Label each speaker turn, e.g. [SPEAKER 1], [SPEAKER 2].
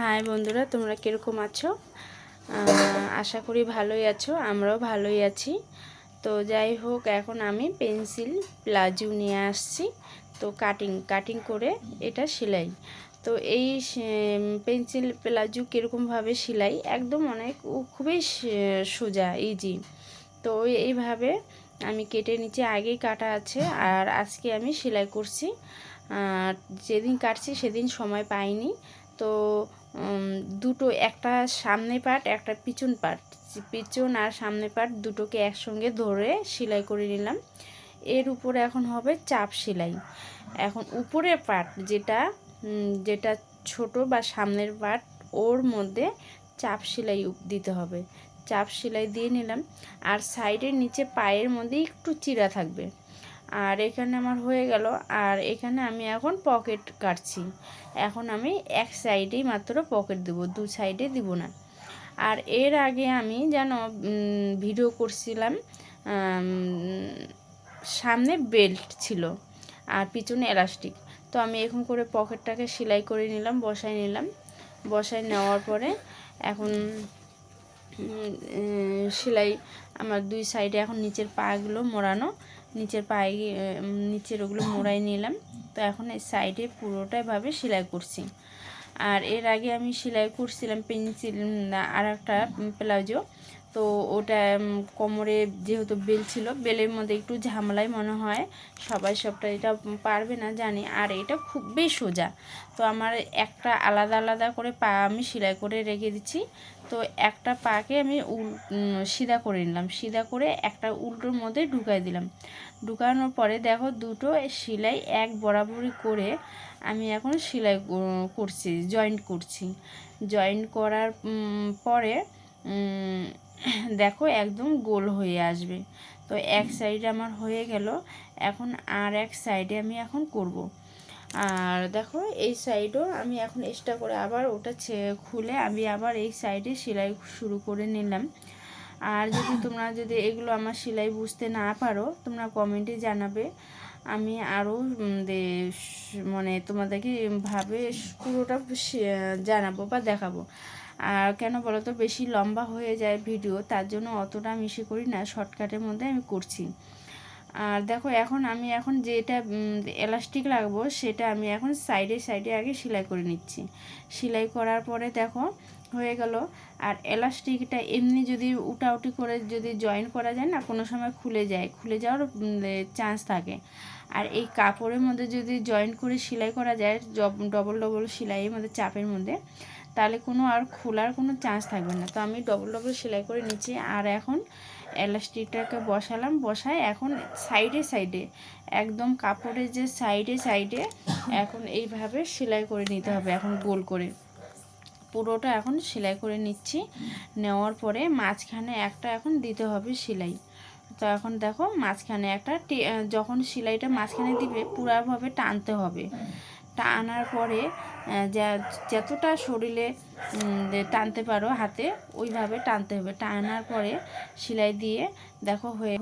[SPEAKER 1] High বন্ধুরা, তোমরা কীরকম আছো? আশা করি ভালোই আছো, আমরাও ভালোই আছি। তো যাই হোক, এখন আমি পেন্সিল প্লাজো নিয়ে আসছি। তো কাটিং করে এটা সেলাই। তো এই পেন্সিল প্লাজো কীরকমভাবে সেলাই, একদম খুবই সোজা, ইজি। তো এইভাবে আমি কেটে নিচে আগেই কাটা আছে, আর আজকে আমি সেলাই করছি। যেদিন কাটছি সেদিন সময় পাইনি। তো দুটো, একটা সামনে পার্ট একটা পিছন পার্ট, পিছন আর সামনে পার্ট দুটোকে একসঙ্গে ধরে সেলাই করে নিলাম। এর উপরে এখন হবে চাপ সেলাই। এখন উপরের পার্ট যেটা ছোট বা সামনের পার্ট, ওর মধ্যে চাপ সেলাই দিতে হবে। চাপ সেলাই দিয়ে নিলাম। আর সাইডের নিচে পায়ের মধ্যে একটু চিরা থাকবে। আর এখানে আমার হয়ে গেল। আর এখানে আমি এখন পকেট কাটছি। এখন আমি এক সাইডেই মাত্র পকেট দেব, দু সাইডে দিব না। আর এর আগে আমি ভিডিও করছিলাম, সামনে বেল্ট ছিল আর পিছনে এলাস্টিক। তো আমি এখন করে পকেটটাকে সেলাই করে নিলাম, বসাই নেওয়ার পরে এখন সেলাই আমার দুই সাইডে এখন নিচের পাগুলো মোড়ানো, নিচের ওগুলো মোড়াই নিলাম। তো এখন এই সাইডে পুরোটাই ভাবে সেলাই করছি। আর এর আগে আমি সেলাই করছিলাম পেন্সিল আর একটা প্লাজো। তো ওটা কোমরে যেহেতু বেল ছিল, বেলের মধ্যে একটু ঝামেলাই মনে হয়, সবাই সবটা এটা পারবে না জানি। আর এটা খুবই সোজা। তো আমার একটা আলাদা আলাদা করে পা আমি সেলাই করে রেখে দিচ্ছি। তো একটা পাকে আমি সিধা করে নিলাম, সিধা করে একটা উল্টোর মধ্যে ঢুকাই দিলাম। ঢুকানোর পরে দেখো, দুটো সেলাই এক বরাবরই করে আমি এখন সেলাই করছি, জয়েন্ট করার পরে দেখো একদম গোল হয়ে আসবে। তো এক সাইডে আমার হয়ে গেল। এখন আর এক সাইডে আমি এখন করব। আর দেখো এই সাইডও আমি এখন এক্সট্রা করে আবার ওটা খুলে আমি আবার এই সাইডে সেলাই শুরু করে নিলাম। আর তোমরা যদি এগুলো আমার সেলাই বুঝতে না পারো, তোমরা কমেন্টে জানাবে, আমি আরও তোমাদেরকে ভাবে পুরোটা জানাবো বা দেখাবো। আর কেন বলো তো, বেশি লম্বা হয়ে যায় ভিডিও, তার জন্য অতটা আমি করি না, শর্টকাটের মধ্যে আমি করছি। আর দেখো এখন আমি যেটা এলাস্টিক লাগবো সেটা আমি এখন সাইডে আগে সেলাই করে নিচ্ছি। সেলাই করার পরে দেখো হয়ে গেল। আর এলাস্টিকটা এমনি যদি উটাউটি করে যদি জয়েন করা যায় না, কোনো সময় খুলে যাওয়ার চান্স থাকে। আর এই কাপড়ের মধ্যে যদি জয়েন করে সেলাই করা যায়, ডবল সেলাইয়ের মধ্যে, চাপের মধ্যে, তাহলে আর খোলার কোনো চান্স থাকবে না। তো আমি ডবল সেলাই করে নিচ্ছি। আর এখন এলাস্টিকটাকে বসায় এখন সাইডে একদম কাপড়ের যে সাইডে এখন এইভাবে সেলাই করে নিতে হবে। এখন গোল করে পুরোটা এখন সেলাই করে নিচ্ছি। নেওয়ার পরে মাঝখানে একটা এখন দিতে হবে সেলাই। তো এখন দেখো মাঝখানে একটা, যখন সেলাইটা মাঝখানে দিবে পুরোভাবে টানতে হবে। টানার পরে যতটা শরীরে টানতে পারো হাতে, ওইভাবে টানতে হবে। টানার পরে সেলাই দিয়ে দেখো হয়ে